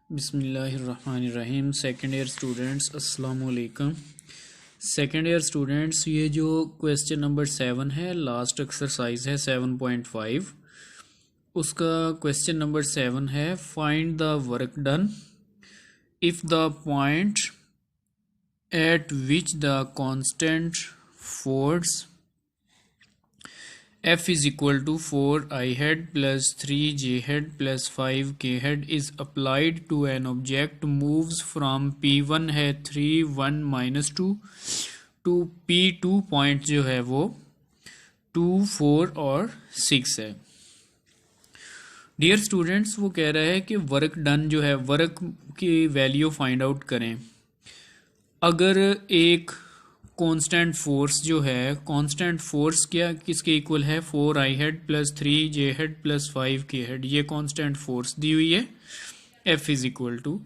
बिस्मिल्लाहिर्रहमानिर्रहीम। Second year students अस्सलाम वालेकुम। सेकेंड ईयर स्टूडेंट्स, ये जो क्वेश्चन नंबर 7 है, लास्ट एक्सरसाइज है 7.5। उसका क्वेश्चन नंबर 7 है, find the work done if the point eight which the constant force F is equal to 4 I head plus 3 J head plus 5 K head is applied to an object moves from P1 है 3 1 minus 2 to P2 point जो है वो 2 4 और 6 है। Dear students, वो कह रहा है कि वर्क डन जो है, वर्क की वैल्यू फाइंड आउट करें। अगर एक कांस्टेंट फोर्स जो है, कांस्टेंट फोर्स क्या किसके इक्वल है, 4 I hat plus 3 J hat plus 5 K head, ये कांस्टेंट फोर्स दी हुई है। F इज इक्वल टू,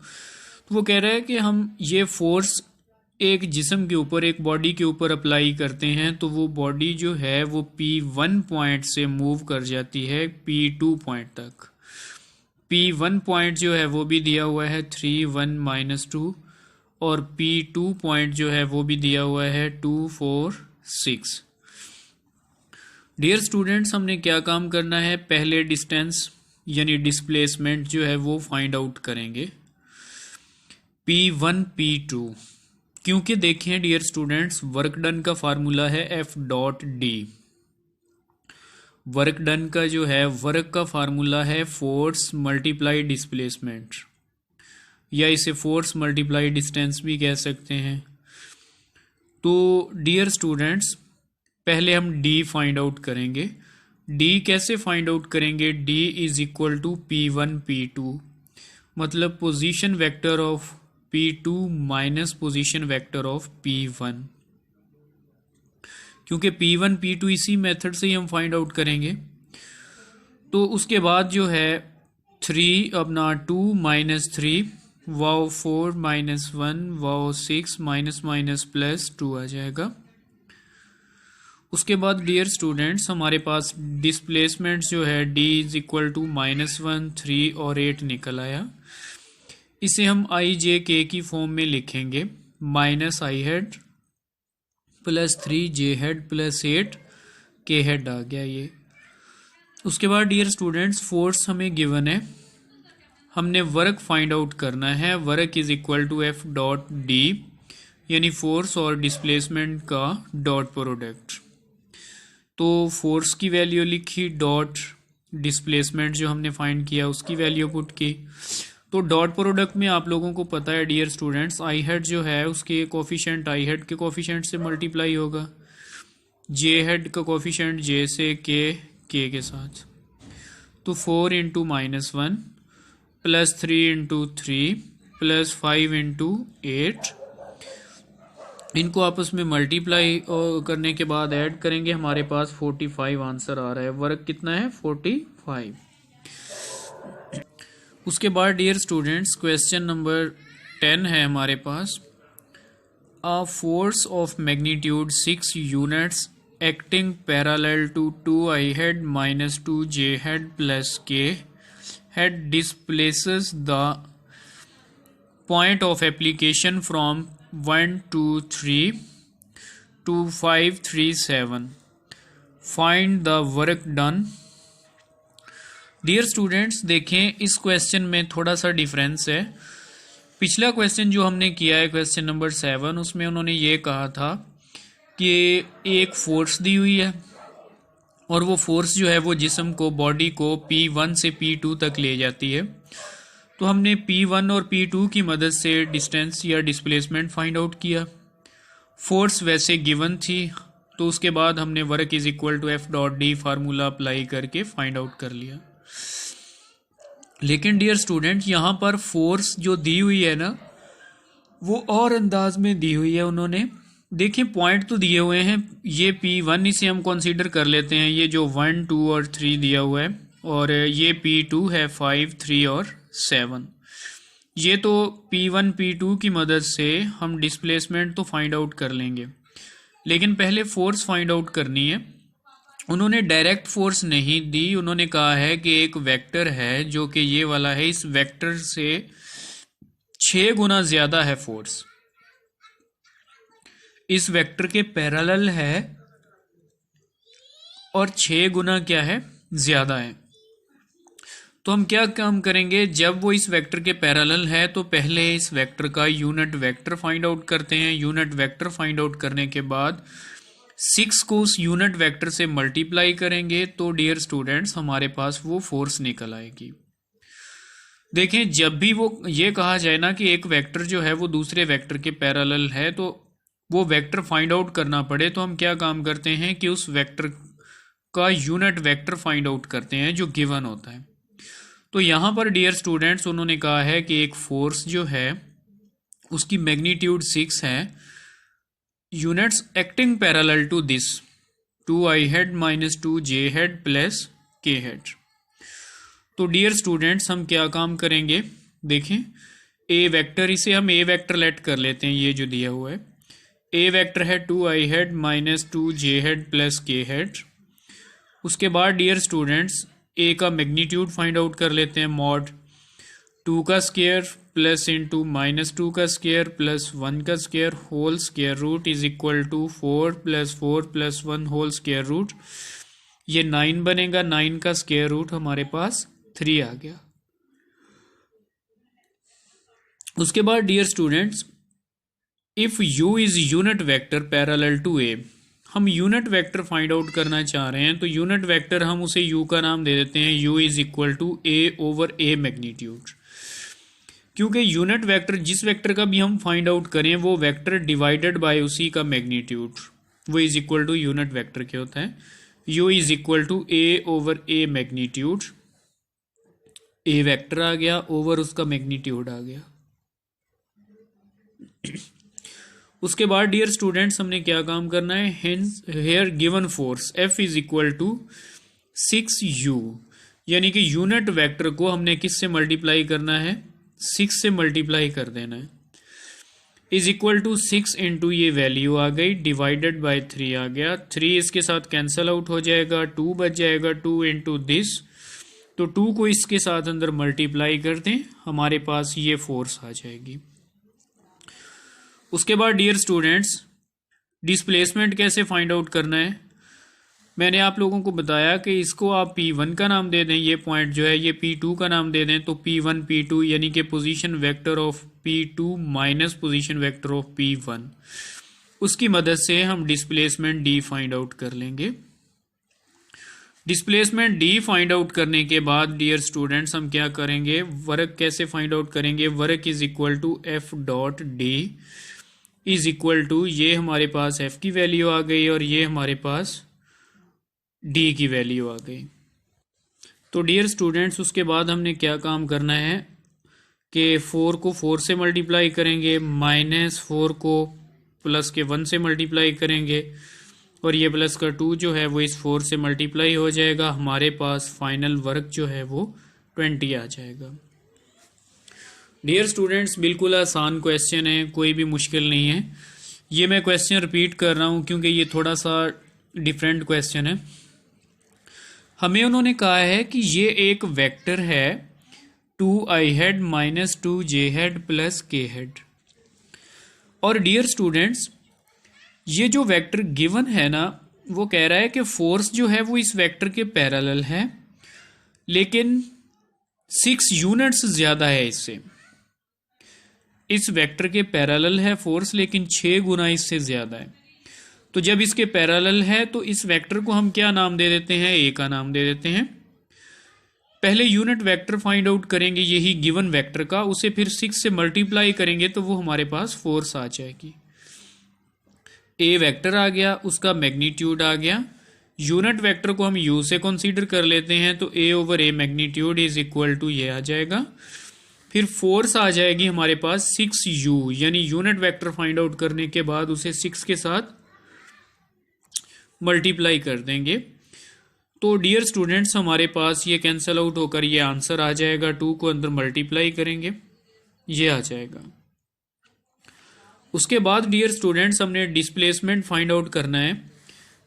तो वो कह रहा है कि हम ये फोर्स एक जिस्म के ऊपर, एक बॉडी के ऊपर अप्लाई करते हैं तो वो बॉडी जो है वो P1 पॉइंट से मूव कर जाती है P2 पॉइंट तक। P1 पॉइंट जो है वो भी दिया हुआ है 3 1 minus 2 और P2 पॉइंट जो है वो भी दिया हुआ है 2 4 6। डियर स्टूडेंट्स, हमने क्या काम करना है, पहले डिस्टेंस यानी डिस्प्लेसमेंट जो है वो फाइंड आउट करेंगे P1 P2, क्योंकि देखें डियर स्टूडेंट्स, वर्क डन का फार्मूला है F dot D. Work done का जो है, वर्क का फार्मूला है फोर्स मल्टीप्लाई डिस्प्लेसमेंट, या इसे फोर्स मल्टीप्लाई डिस्टेंस भी कह सकते हैं। तो डियर स्टूडेंट्स, पहले हम D फाइंड आउट करेंगे। D कैसे फाइंड आउट करेंगे, D is equal to P1 P2, मतलब position vector of P2 minus position vector of P1, क्योंकि P1 P2 इसी मेथड से ही हम फाइंड आउट करेंगे। तो उसके बाद जो है 3 अपना 2 minus 3 wow 4 minus 1 wow 6 minus minus plus 2 आ जाएगा। उसके बाद डियर स्टूडेंट्स, हमारे पास डिस्प्लेसमेंट जो है D इज इक्वल टू -1 3 और 8 निकल आया। इसे हम I J K की फॉर्म में लिखेंगे, minus I hat plus 3 J hat plus 8 K hat आ गया ये। उसके बाद डियर स्टूडेंट्स, फोर्स हमें गिवन है, हमने वर्क फाइंड आउट करना है। Work is equal to F dot D, यानी फोर्स और डिस्प्लेसमेंट का डॉट प्रोडक्ट। तो फोर्स की वैल्यू लिखी, डॉट डिस्प्लेसमेंट जो हमने फाइंड किया उसकी वैल्यू पुट की। तो डॉट प्रोडक्ट में आप लोगों को पता है डियर स्टूडेंट्स, आई हेड जो है उसके कोफिशिएंट आई हेड के कोफिशिएंट से मल्टीप्लाई होगा, जे हेड का कोफिशिएंट जे से के के साथ। तो 4 into -1 plus 3 into 3 plus 5 into 8, इनको आपस में मल्टीप्लाई करने के बाद ऐड करेंगे, हमारे पास 45 आंसर आ रहा है। वर्क कितना है, 45। उसके बाद डियर स्टूडेंट्स, क्वेश्चन नंबर 10 है हमारे पास। A force of magnitude 6 units acting parallel to 2I head minus 2 J hat plus K head displaces the point of application from 1 2 3 to 5 3 7. Find the work done. Dear students, देखें इस question में थोड़ा सा difference है। पिछला question जो हमने किया है, क्वेश्चन नंबर 7, उसमें उन्होंने ये कहा था कि एक फोर्स दी हुई है और वो फोर्स जो है वो जिस्म को, बॉडी को P1 से P2 तक ले जाती है। तो हमने P1 और P2 की मदद से डिस्टेंस या डिस्प्लेसमेंट फाइंड आउट किया। फोर्स वैसे गिवन थी, तो उसके बाद हमने work is equal to F dot D formula apply करके फाइंड आउट कर लिया। लेकिन डियर स्टूडेंट, यहाँ पर फोर्स जो दी हुई है ना, वो और अंदाज में दी हुई है उन्होंने। देखिए पॉइंट तो दिए हुए हैं, ये P1 इसे हम कंसीडर कर लेते हैं, ये जो 1 2 और 3 दिया हुआ है, और ये P2 है 5 3 और 7। ये तो P1 P2 की मदद से हम डिस्प्लेसमेंट तो फाइंड आउट कर लेंगे, लेकिन पहले फोर्स फाइंड आउट करनी है। उन्होंने डायरेक्ट फोर्स नहीं दी, उन्होंने कहा है कि एक वेक्टर है जो कि ये वाला है, इस वेक्टर से 6 गुना ज्यादा है फोर्स, इस वेक्टर के पैरेलल है और 6 गुना क्या है, ज्यादा है। तो हम क्या काम करेंगे, जब वो इस वेक्टर के पैरेलल है तो पहले इस वेक्टर का यूनिट वेक्टर फाइंड आउट करते हैं। यूनिट वेक्टर फाइंड आउट करने के बाद 6 को उस यूनिट वेक्टर से मल्टीप्लाई करेंगे तो डियर स्टूडेंट्स हमारे पास वो फोर्स निकल आएगी। देखें, जब भी वो ये कहा जाए ना कि एक वेक्टर जो है वो दूसरे वेक्टर के पैरेलल है तो वो वेक्टर फाइंड आउट करना पड़े, तो हम क्या काम करते हैं कि उस वेक्टर का यूनिट वेक्टर फाइंड आउट करते हैं जो गिवन होता है। तो यहाँ पर डियर स्टूडेंट्स उन्होंने कहा है कि एक फोर्स जो है उसकी मैग्नीट्यूड 6 है, units acting parallel to this 2i head minus 2j head plus k head. तो डियर स्टूडेंट्स हम क्या काम करेंगे, देखें ए वेक्टर, इसे हम ए वेक्टर लेट कर लेते हैं, ये जो दिया हुआ है ए वेक्टर है 2i head minus 2j head plus k head. उसके बाद डियर स्टूडेंट्स ए का मैग्नीट्यूड फाइंड आउट कर लेते हैं, मॉड 2 का स्क्वायर प्लस इंटू माइनस 2 का स्क्वायर प्लस 1 का square whole square root is equal to 4 plus 4 plus 1 whole square root, ये 9 बनेगा, 9 का स्क्वायर रूट हमारे पास 3 आ गया। उसके बाद dear students if u is unit vector parallel to a, हम यूनिट वेक्टर फाइंड आउट करना चाह रहे हैं तो यूनिट वेक्टर हम उसे u का नाम दे देते हैं, u is equal to a over a magnitude, क्योंकि यूनिट वेक्टर जिस वेक्टर का भी हम फाइंड आउट करें वो वेक्टर डिवाइडेड बाय उसी का मैग्नीट्यूड, वो is equal to unit vector क्या होता है, u is equal to a over a magnitude, a vector आ गया ओवर उसका मैग्नीट्यूड आ गया। उसके बाद डियर स्टूडेंट्स हमने क्या काम करना है, hence here given force F is equal to 6u, यानी कि यूनिट वेक्टर को हमने किस से मल्टीप्लाई करना है, 6 से मल्टीप्लाई कर देना है, इज इक्वल टू 6 इंटू ये वैल्यू आ गई डिवाइडेड बाय 3 आ गया, 3 इसके साथ कैंसल आउट हो जाएगा, 2 बच जाएगा, 2 इंटू दिस, तो 2 को इसके साथ अंदर मल्टीप्लाई कर दें, हमारे पास ये फोर्स आ जाएगी। उसके बाद डियर स्टूडेंट्स डिस्प्लेसमेंट कैसे फाइंड आउट करना है, मैंने आप लोगों को बताया कि इसको आप P1 का नाम दे दें, ये पॉइंट जो है ये P2 का नाम दे दें, तो P1 P2 यानी कि position vector of P2 minus position vector of P1, उसकी मदद से हम डिस्प्लेसमेंट D फाइंड आउट कर लेंगे। डिस्प्लेसमेंट D फाइंड आउट करने के बाद डियर स्टूडेंट्स हम क्या करेंगे, वर्क कैसे फाइंड आउट करेंगे, work is equal to F dot D is equal to, ये हमारे पास F की वैल्यू आ गई और ये हमारे पास D की वैल्यू आ गई। तो डियर स्टूडेंट्स उसके बाद हमने क्या काम करना है कि 4 को 4 से मल्टीप्लाई करेंगे, माइनस 4 को प्लस के 1 से मल्टीप्लाई करेंगे और ये प्लस का 2 जो है वो इस 4 से मल्टीप्लाई हो जाएगा, हमारे पास फाइनल वर्क जो है वो 20 आ जाएगा। डियर स्टूडेंट्स बिल्कुल आसान क्वेश्चन है, कोई भी मुश्किल नहीं है। ये मैं क्वेश्चन रिपीट कर रहा हूँ क्योंकि ये थोड़ा सा डिफरेंट क्वेश्चन है। हमें उन्होंने कहा है कि ये एक वेक्टर है 2i head minus 2j head plus k head, और डियर स्टूडेंट्स ये जो वेक्टर गिवन है ना वो कह रहा है कि फोर्स जो है वो इस वेक्टर के पैरेलल है लेकिन 6 यूनिट्स ज्यादा है इससे, इस वेक्टर के पैरेलल है फोर्स लेकिन 6 गुना इससे ज्यादा है। तो जब इसके पैरेलल है तो इस वेक्टर को हम क्या नाम दे देते हैं, ए का नाम दे देते हैं। पहले यूनिट वेक्टर फाइंड आउट करेंगे यही गिवन वेक्टर का, उसे फिर 6 से मल्टीप्लाई करेंगे तो वो हमारे पास फोर्स आ जाएगी। ए वेक्टर आ गया, उसका मैग्नीट्यूड आ गया, यूनिट वेक्टर को हम यू से कंसीडर कर लेते हैं तो A over A magnitude is equal to ये आ जाएगा, फिर फोर्स आ जाएगी हमारे पास 6u, यानी यूनिट वेक्टर फाइंड आउट करने के बाद उसे 6 के साथ मल्टीप्लाई कर देंगे। तो डियर स्टूडेंट्स हमारे पास ये कैंसल आउट होकर ये आंसर आ जाएगा, 2 को अंदर मल्टीप्लाई करेंगे ये आ जाएगा। उसके बाद डियर स्टूडेंट्स हमने डिस्प्लेसमेंट फाइंड आउट करना है।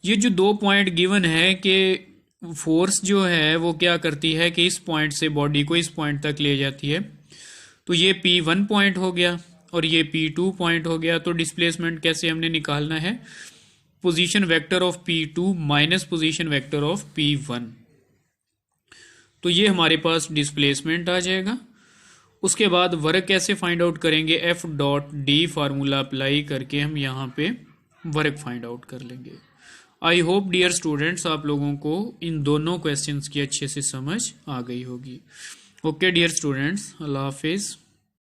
ये जो 2 पॉइंट गिवन है कि फोर्स जो है वो क्या करती है कि इस पॉइंट से बॉडी को इस पॉइंट तक ले जाती है, तो ये P1 पॉइंट हो गया और ये P2 पॉइंट हो गया। तो डिस्प्लेसमेंट कैसे हमने निकालना है, position vector of P2 minus position vector of P1। तो ये हमारे पास डिस्प्लेसमेंट आ जाएगा। उसके बाद वर्क कैसे फाइंड आउट करेंगे, F dot D formula apply करके हम यहाँ पे वर्क फाइंड आउट कर लेंगे। आई होप डियर स्टूडेंट्स आप लोगों को इन दोनों क्वेश्चंस की अच्छे से समझ आ गई होगी। ओके डियर स्टूडेंट्स, अल्लाह हाफिज़।